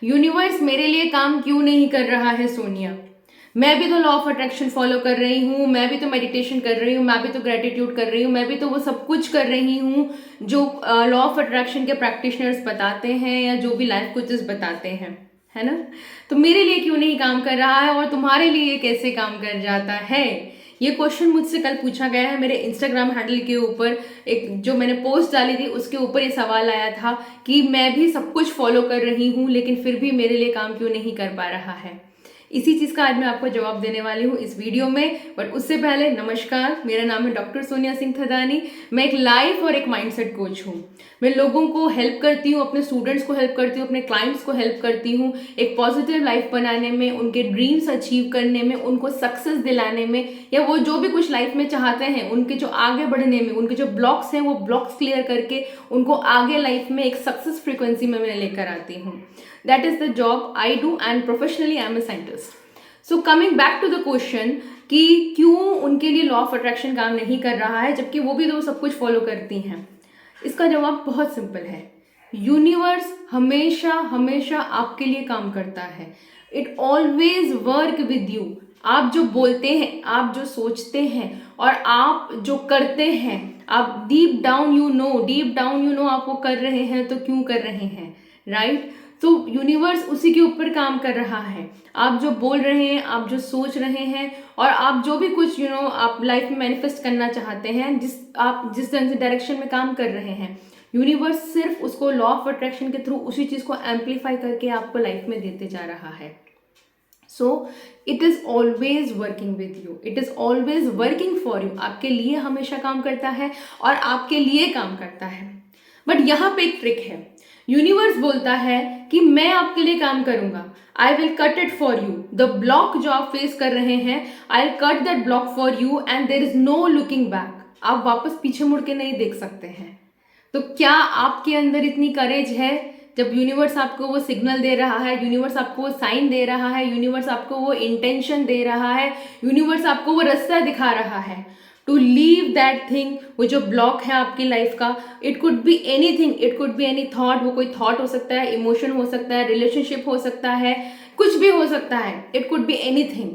Universe मेरे लिए काम क्यों नहीं कर रहा है सोनिया? मैं भी तो लॉ ऑफ अट्रैक्शन फॉलो कर रही हूँ, मैं भी तो मेडिटेशन कर रही हूँ, मैं भी तो ग्रेटिट्यूड कर रही हूँ, मैं भी तो वो सब कुछ कर रही हूँ जो लॉ ऑफ अट्रैक्शन के प्रैक्टिशनर्स बताते हैं या जो भी लाइफ कोचेस बताते हैं, है ना? तो मेरे लिए क्यों नहीं काम कर रहा है और तुम्हारे लिए कैसे काम कर जाता है? ये क्वेश्चन मुझसे कल पूछा गया है मेरे इंस्टाग्राम हैंडल के ऊपर। एक जो मैंने पोस्ट डाली थी उसके ऊपर ये सवाल आया था कि मैं भी सब कुछ फॉलो कर रही हूँ लेकिन फिर भी मेरे लिए काम क्यों नहीं कर पा रहा है। इसी चीज़ का आज मैं आपको जवाब देने वाली हूँ इस वीडियो में। बट उससे पहले नमस्कार, मेरा नाम है डॉक्टर सोनिया सिंह थदानी। मैं एक लाइफ और एक माइंडसेट कोच हूँ। मैं लोगों को हेल्प करती हूँ, अपने स्टूडेंट्स को हेल्प करती हूँ, अपने क्लाइंट्स को हेल्प करती हूँ एक पॉजिटिव लाइफ बनाने में, उनके ड्रीम्स अचीव करने में, उनको सक्सेस दिलाने में, या वो जो भी कुछ लाइफ में चाहते हैं उनके जो आगे बढ़ने में, उनके जो ब्लॉक्स हैं वो ब्लॉक्स क्लियर करके उनको आगे लाइफ में एक सक्सेस फ्रीक्वेंसी में मैं लेकर आती हूँ। That is the job I do and professionally I am a scientist. So coming back to the question कि क्यों उनके लिए लॉ ऑफ अट्रैक्शन काम नहीं कर रहा है जबकि वो भी तो सब कुछ फॉलो करती हैं। इसका जवाब बहुत सिंपल है। यूनिवर्स हमेशा हमेशा आपके लिए काम करता है। It always work with you. आप जो बोलते हैं, आप जो सोचते हैं और आप जो करते हैं, आप डीप डाउन यू नो आप वो कर रहे हैं तो क्यों कर रहे हैं, राइट? तो यूनिवर्स उसी के ऊपर काम कर रहा है। आप जो बोल रहे हैं, आप जो सोच रहे हैं और आप जो भी कुछ आप लाइफ में मैनिफेस्ट करना चाहते हैं, जिस डायरेक्शन में काम कर रहे हैं, यूनिवर्स सिर्फ उसको लॉ ऑफ अट्रैक्शन के थ्रू उसी चीज़ को एम्पलीफाई करके आपको लाइफ में देते जा रहा है। So it is always working with you, it is always working for you. आपके लिए हमेशा काम करता है और आपके लिए काम करता है। बट यहाँ पे एक ट्रिक है। यूनिवर्स बोलता है कि मैं आपके लिए काम करूंगा, I will cut it for you. The block जो आप फेस कर रहे हैं, I will cut that block for you and there is no looking back. आप वापस पीछे मुड़ के नहीं देख सकते हैं। तो क्या आपके अंदर इतनी करेज है जब यूनिवर्स आपको वो सिग्नल दे रहा है, यूनिवर्स आपको वो साइन दे रहा है, यूनिवर्स आपको वो इंटेंशन दे रहा है, यूनिवर्स आपको वो रास्ता दिखा रहा है टू लीव दैट थिंग, वो जो ब्लॉक है आपकी लाइफ का? It could be any thing, it could be any thought. वो कोई थॉट हो सकता है, इमोशन हो सकता है, रिलेशनशिप हो सकता है, कुछ भी हो सकता है। It could be any thing.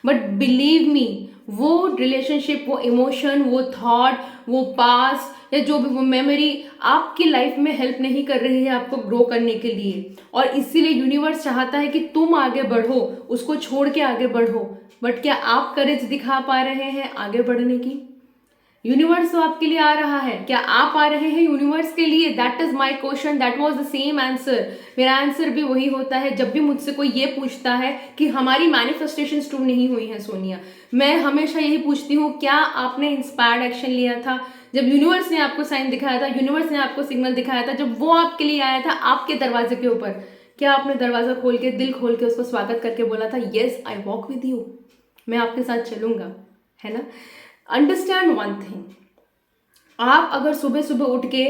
But believe me, वो रिलेशनशिप, वो इमोशन, वो थॉट, वो पास्ट या जो भी वो मेमोरी आपकी लाइफ में हेल्प नहीं कर रही है आपको ग्रो करने के लिए। और इसीलिए यूनिवर्स चाहता है कि तुम आगे बढ़ो, उसको छोड़ के आगे बढ़ो। बट क्या आप करेज दिखा पा रहे हैं आगे बढ़ने की? यूनिवर्स तो आपके लिए आ रहा है, क्या आप आ रहे हैं यूनिवर्स के लिए? That is my question, that was the same answer. मेरा आंसर भी वही होता है जब भी मुझसे कोई ये पूछता है कि हमारी मैनिफेस्टेशन ट्रू नहीं हुई है सोनिया। मैं हमेशा यही पूछती हूँ, क्या आपने इंस्पायर्ड एक्शन लिया था जब यूनिवर्स ने आपको साइन दिखाया था, यूनिवर्स ने आपको सिग्नल दिखाया था, जब वो आपके लिए आया था आपके दरवाजे के ऊपर? क्या आपने दरवाजा खोल के, दिल खोल के उसको स्वागत करके बोला था, yes I walk with you, मैं आपके साथ चलूंगा, है ना? अंडरस्टैंड वन थिंग, आप अगर सुबह सुबह उठ के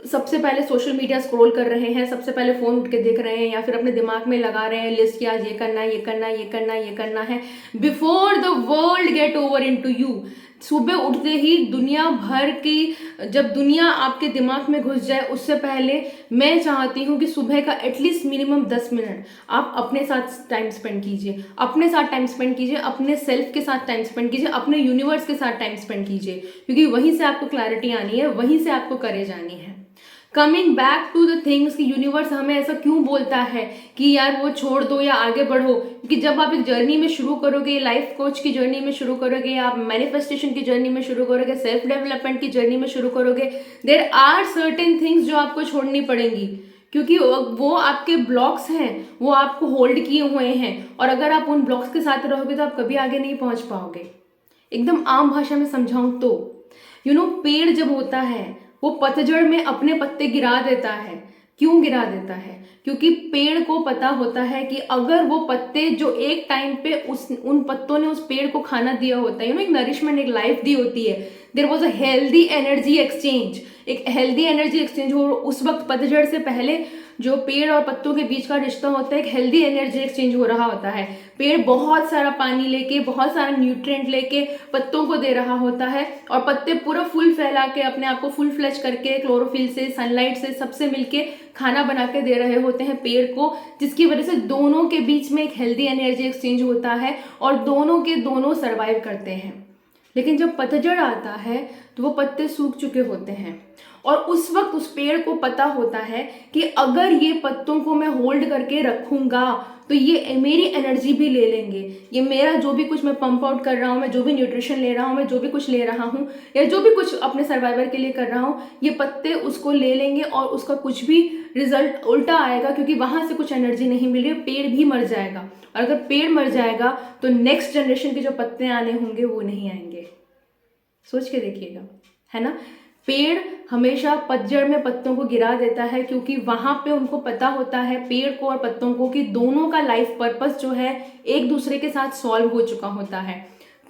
सबसे पहले सोशल मीडिया स्क्रॉल कर रहे हैं, सबसे पहले फोन उठ के देख रहे हैं या फिर अपने दिमाग में लगा रहे हैं लिस्ट कि आज ये करना है, ये करना है, ये करना है, ये करना है, before the world get over into you, सुबह उठते ही दुनिया भर की, जब दुनिया आपके दिमाग में घुस जाए उससे पहले मैं चाहती हूँ कि सुबह का एटलीस्ट मिनिमम 10 मिनट आप अपने साथ टाइम स्पेंड कीजिए, अपने साथ टाइम स्पेंड कीजिए, अपने सेल्फ के साथ टाइम स्पेंड कीजिए, अपने यूनिवर्स के साथ टाइम स्पेंड कीजिए, क्योंकि वहीं से आपको क्लैरिटी आनी है, वहीं से आपको करेज आनी है। Coming back to the things कि यूनिवर्स हमें ऐसा क्यों बोलता है कि यार वो छोड़ दो या आगे बढ़ो, क्योंकि जब आप एक जर्नी में शुरू करोगे, लाइफ कोच की जर्नी में शुरू करोगे, या आप मैनिफेस्टेशन की जर्नी में शुरू करोगे, सेल्फ डेवलपमेंट की जर्नी में शुरू करोगे, देयर आर सर्टेन थिंग्स जो आपको छोड़नी पड़ेंगी, क्योंकि वो आपके ब्लॉक्स हैं, वो आपको होल्ड किए हुए हैं, और अगर आप उन ब्लॉक्स के साथ रहोगे तो आप कभी आगे नहीं पहुंच पाओगे। एकदम आम भाषा में समझाऊं तो पेड़ जब होता है वो पतझड़ में अपने पत्ते गिरा देता है। क्यों गिरा देता है? क्योंकि पेड़ को पता होता है कि अगर वो पत्ते जो एक टाइम पे उन पत्तों ने उस पेड़ को खाना दिया होता है, एक नरिशमेंट, एक लाइफ दी होती है, there was a healthy energy exchange, एक हेल्दी एनर्जी एक्सचेंज हो उस वक्त पतझड़ से पहले, जो पेड़ और पत्तों के बीच का रिश्ता होता है, एक हेल्दी एनर्जी एक्सचेंज हो रहा होता है। पेड़ बहुत सारा पानी लेके, बहुत सारा न्यूट्रिएंट लेके पत्तों को दे रहा होता है, और पत्ते पूरा फूल फैला के अपने आप को फुल फ्लेज करके क्लोरोफिल से, सनलाइट से, सबसे मिलके खाना बना के दे रहे होते हैं पेड़ को, जिसकी वजह से दोनों के बीच में एक हेल्दी एनर्जी एक्सचेंज होता है और दोनों के दोनों सर्वाइव करते हैं। लेकिन जब पतझड़ आता है तो वो पत्ते सूख चुके होते हैं, और उस वक्त उस पेड़ को पता होता है कि अगर ये पत्तों को मैं होल्ड करके रखूंगा तो ये मेरी एनर्जी भी ले लेंगे, ये मेरा जो भी कुछ मैं पंप आउट कर रहा हूँ, मैं जो भी न्यूट्रिशन ले रहा हूँ, मैं जो भी कुछ ले रहा हूँ, या जो भी कुछ अपने सर्वाइवल के लिए कर रहा हूँ, ये पत्ते उसको ले लेंगे और उसका कुछ भी रिजल्ट उल्टा आएगा, क्योंकि वहां से कुछ एनर्जी नहीं मिल रही, पेड़ भी मर जाएगा। और अगर पेड़ मर जाएगा तो नेक्स्ट जनरेशन के जो पत्ते आने होंगे वो नहीं आएंगे। सोच के देखिएगा, है ना। पेड़ हमेशा पतझड़ में पत्तों को गिरा देता है, क्योंकि वहां पे उनको पता होता है, पेड़ को और पत्तों को, कि दोनों का लाइफ पर्पस जो है एक दूसरे के साथ सॉल्व हो चुका होता है।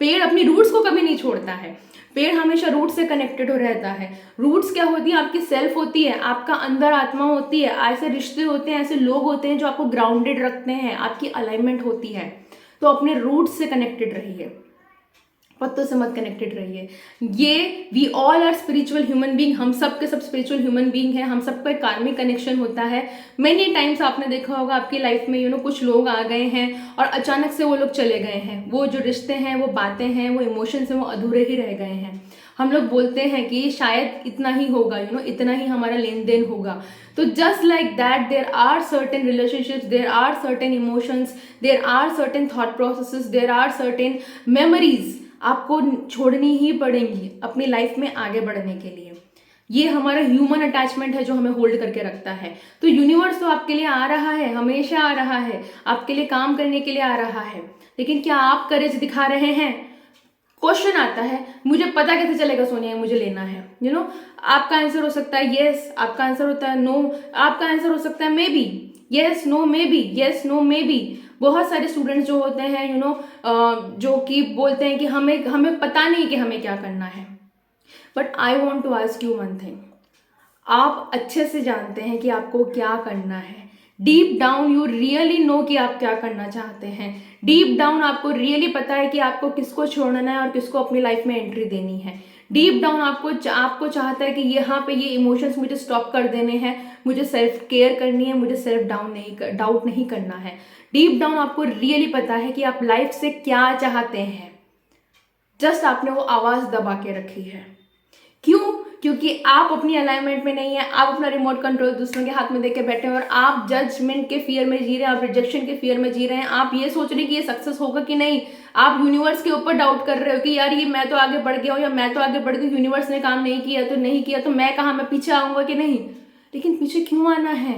पेड़ अपनी रूट्स को कभी नहीं छोड़ता है, पेड़ हमेशा रूट से कनेक्टेड हो रहता है। रूट्स क्या होती है? आपकी सेल्फ होती है, आपका अंदर आत्मा होती है, ऐसे रिश्ते होते हैं, ऐसे लोग होते हैं जो आपको ग्राउंडेड रखते हैं, आपकी अलाइनमेंट होती है। तो अपने रूट्स से कनेक्टेड रहिए, पत्तों से मत कनेक्टेड रहिए। ये we all are spiritual human being, हम सब के सब स्पिरिचुअल ह्यूमन बीइंग हैं, हम सबका एक कार्मिक कनेक्शन होता है। मेनी टाइम्स आपने देखा होगा आपकी लाइफ में कुछ लोग आ गए हैं और अचानक से वो लोग चले गए हैं, वो जो रिश्ते हैं, वो बातें हैं, वो इमोशंस हैं, वो अधूरे ही रह गए हैं। हम लोग बोलते हैं कि शायद इतना ही होगा, इतना ही हमारा लेन देन होगा। तो just like that there are certain relationships, there are certain emotions, there are certain thought processes, there are certain memories आपको छोड़नी ही पड़ेंगी अपनी लाइफ में आगे बढ़ने के लिए। ये हमारा ह्यूमन अटैचमेंट है जो हमें होल्ड करके रखता है। तो यूनिवर्स तो आपके लिए आ रहा है, हमेशा आ रहा है, आपके लिए काम करने के लिए आ रहा है, लेकिन क्या आप करेज दिखा रहे हैं? क्वेश्चन आता है, मुझे पता कैसे चलेगा सोनिया मुझे लेना है? आपका आंसर हो सकता है यस, आपका आंसर होता है नो, आपका आंसर हो सकता है maybe, yes no maybe, yes no maybe. बहुत सारे स्टूडेंट्स जो होते हैं जो कि बोलते हैं कि हमें पता नहीं कि हमें क्या करना है। But I want to ask you one thing, आप अच्छे से जानते हैं कि आपको क्या करना है। Deep down you really know कि आप क्या करना चाहते हैं। डीप डाउन आपको रियली पता है कि आपको किसको छोड़ना है और किसको अपनी लाइफ में एंट्री देनी है। डीप डाउन आपको चाहता है कि यहाँ पे ये इमोशंस मुझे स्टॉप कर देने हैं, मुझे सेल्फ केयर करनी है, मुझे सेल्फ डाउट नहीं करना है। डीप डाउन आपको रियली पता है कि आप लाइफ से क्या चाहते हैं, जस्ट आपने वो आवाज दबा के रखी है। क्यों? क्योंकि आप अपनी अलाइनमेंट में नहीं है, आप अपना रिमोट कंट्रोल दूसरों के हाथ में देके बैठे हैं और आप जजमेंट के फियर में जी रहे हैं, आप रिजेक्शन के फियर में जी रहे हैं, आप ये सोच रहे हैं कि ये सक्सेस होगा कि नहीं। आप यूनिवर्स के ऊपर डाउट कर रहे हो कि यार ये मैं तो आगे बढ़ गया हूँ या मैं तो आगे बढ़ गई, यूनिवर्स ने काम नहीं किया तो नहीं किया तो मैं कहाँ, मैं पीछे आऊंगा कि नहीं। लेकिन पीछे क्यों आना है?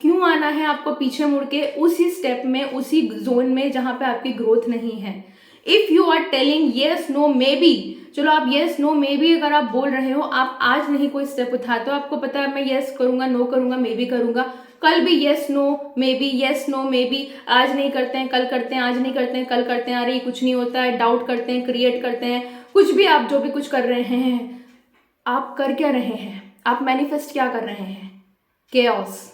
क्यों आना है आपको पीछे मुड़ के उसी स्टेप में, उसी जोन में जहां पे आपकी ग्रोथ नहीं है? If you are telling yes no maybe, चलो आप येस नो मे बी अगर आप बोल रहे हो, आप आज नहीं कोई स्टेप उठाते हो, आपको पता है मैं येस करूंगा, नो करूंगा, मे बी करूंगा, कल भी yes no maybe, yes no maybe, आज नहीं करते हैं कल करते हैं, आज नहीं करते हैं कल करते हैं, अरे कुछ नहीं होता है, डाउट करते हैं, क्रिएट करते हैं, कुछ भी आप जो भी कुछ कर रहे हैं, आप कर क्या रहे हैं? आप मैनिफेस्ट क्या कर रहे हैं? केओस।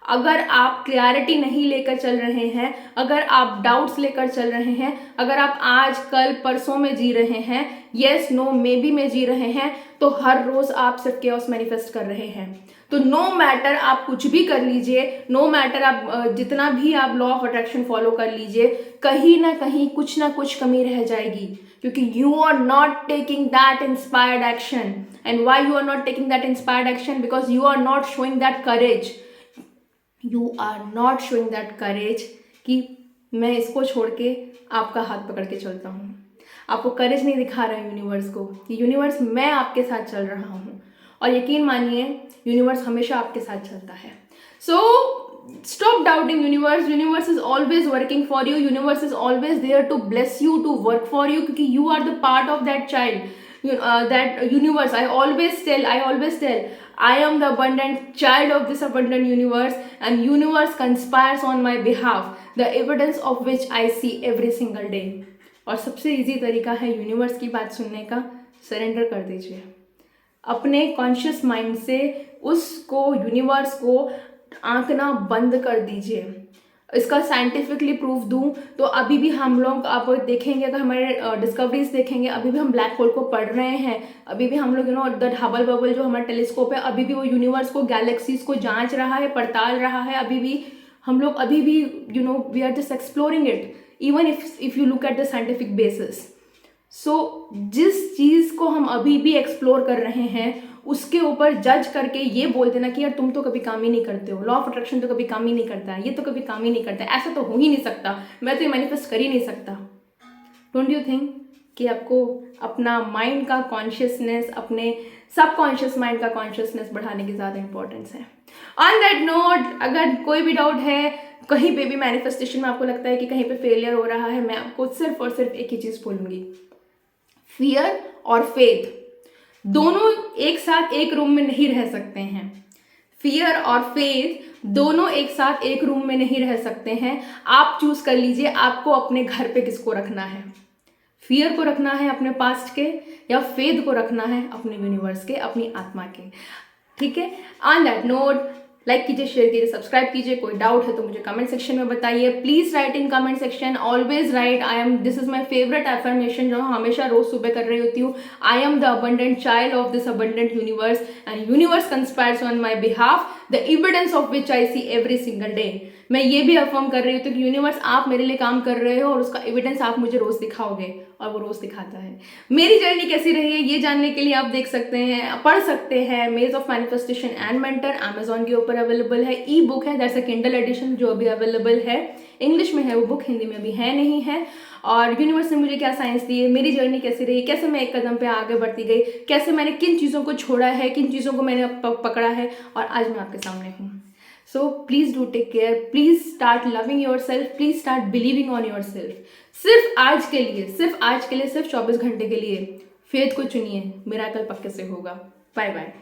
अगर आप क्लैरिटी नहीं लेकर चल रहे हैं, अगर आप डाउट्स लेकर चल रहे हैं, अगर आप आज कल परसों में जी रहे हैं, यस नो मे बी में जी रहे हैं, तो हर रोज आप सिर्फ केओस मैनिफेस्ट कर रहे हैं। तो नो मैटर आप कुछ भी कर लीजिए, नो मैटर आप जितना भी आप लॉ ऑफ अट्रैक्शन फॉलो कर लीजिए, कहीं ना कहीं कुछ ना कुछ कमी रह जाएगी, क्योंकि you are not taking that inspired action. And why you are not taking that inspired action? Because you are not showing that courage, you are not showing that courage कि मैं इसको छोड़ के आपका हाथ पकड़ के चलता हूँ। आपको करेज नहीं दिखा रहा है यूनिवर्स को कि यूनिवर्स मैं आपके साथ चल रहा हूँ, और यकीन मानिए यूनिवर्स हमेशा आपके साथ चलता है। So stop doubting universe, universe is always working for you, universe is always there to bless you, to work for you, क्योंकि you are the part of that child, that universe. I always tell I am the abundant child of this abundant universe, and universe conspires on my behalf, the evidence of which I see every single day. और सबसे easy तरीका है universe की बात सुनने का, surrender कर दीजिए अपने कॉन्शियस माइंड से उसको, यूनिवर्स को आंकना बंद कर दीजिए। इसका साइंटिफिकली प्रूफ दूं तो अभी भी हम लोग, आप देखेंगे अगर हमारे डिस्कवरीज देखेंगे, अभी भी हम ब्लैक होल को पढ़ रहे हैं। अभी भी हम लोग द हबल बबल जो हमारा टेलीस्कोप है, अभी भी वो यूनिवर्स को, गैलेक्सीज को जांच रहा है, पड़ताल रहा है। अभी भी हम लोग, अभी भी we are just exploring it, even if you look at the scientific basis. So जिस चीज़ को हम अभी भी एक्सप्लोर कर रहे हैं उसके ऊपर जज करके ये बोल देना कि यार तुम तो कभी काम ही नहीं करते हो, लॉ ऑफ अट्रैक्शन तो कभी काम ही नहीं करता है, ये तो कभी काम ही नहीं करता है, ऐसा तो हो ही नहीं सकता, मैं तो ये मैनिफेस्ट कर ही नहीं सकता। डोंट यू थिंक कि आपको अपना माइंड का कॉन्शियसनेस, अपने सबकॉन्शियस माइंड का कॉन्शियसनेस बढ़ाने की ज़्यादा इंपॉर्टेंस है। ऑन दैट नोट, अगर कोई भी डाउट है, कहीं पे भी मैनिफेस्टेशन में आपको लगता है कि कहीं पे फेलियर हो रहा है, मैं आपको सिर्फ और सिर्फ एक ही चीज़ बोलूँगी, फियर और फेथ दोनों एक साथ एक रूम में नहीं रह सकते हैं। फियर और फेथ दोनों एक साथ एक रूम में नहीं रह सकते हैं। आप चूज कर लीजिए आपको अपने घर पे किसको रखना है। फियर को रखना है अपने पास्ट के, या फेथ को रखना है अपने यूनिवर्स के, अपनी आत्मा के। ठीक है, ऑन दैट नोट, लाइक कीजिए, शेयर कीजिए, सब्सक्राइब कीजिए। कोई डाउट है तो मुझे कमेंट सेक्शन में बताइए। Please right in comment section, always right this is my favourite affirmation जो हमेशा रोज सुबह कर रही होती हूँ। I am the abundant child of this abundant universe and universe conspires on my behalf, the evidence of which I see every single day. मैं ये भी अफर्म कर रही हूँ कि यूनिवर्स आप मेरे लिए काम कर रहे हो और उसका एविडेंस आप मुझे रोज दिखाओगे, और वो रोज दिखाता है। मेरी जर्नी कैसी रही है ये जानने के लिए आप देख सकते हैं, पढ़ सकते हैं मेज of manifestation and mentor, Amazon के ऊपर अवेलेबल है। ई बुक है, दैट्स अ किंडल एडिशन जो अभी अवेलेबल है, इंग्लिश में है वो बुक, हिंदी में अभी है नहीं है। और यूनिवर्स ने मुझे क्या साइंस दी है, मेरी जर्नी कैसी रही, कैसे मैं एक कदम पे आगे बढ़ती गई, कैसे मैंने किन चीज़ों को छोड़ा है, किन चीज़ों को मैंने पकड़ा है, और आज मैं आपके सामने हूँ। So please do take care, please start loving yourself, please start believing on yourself. सिर्फ आज के लिए, सिर्फ 24 घंटे के लिए फेथ को चुनिए, मिराकल पक्के से होगा। Bye bye.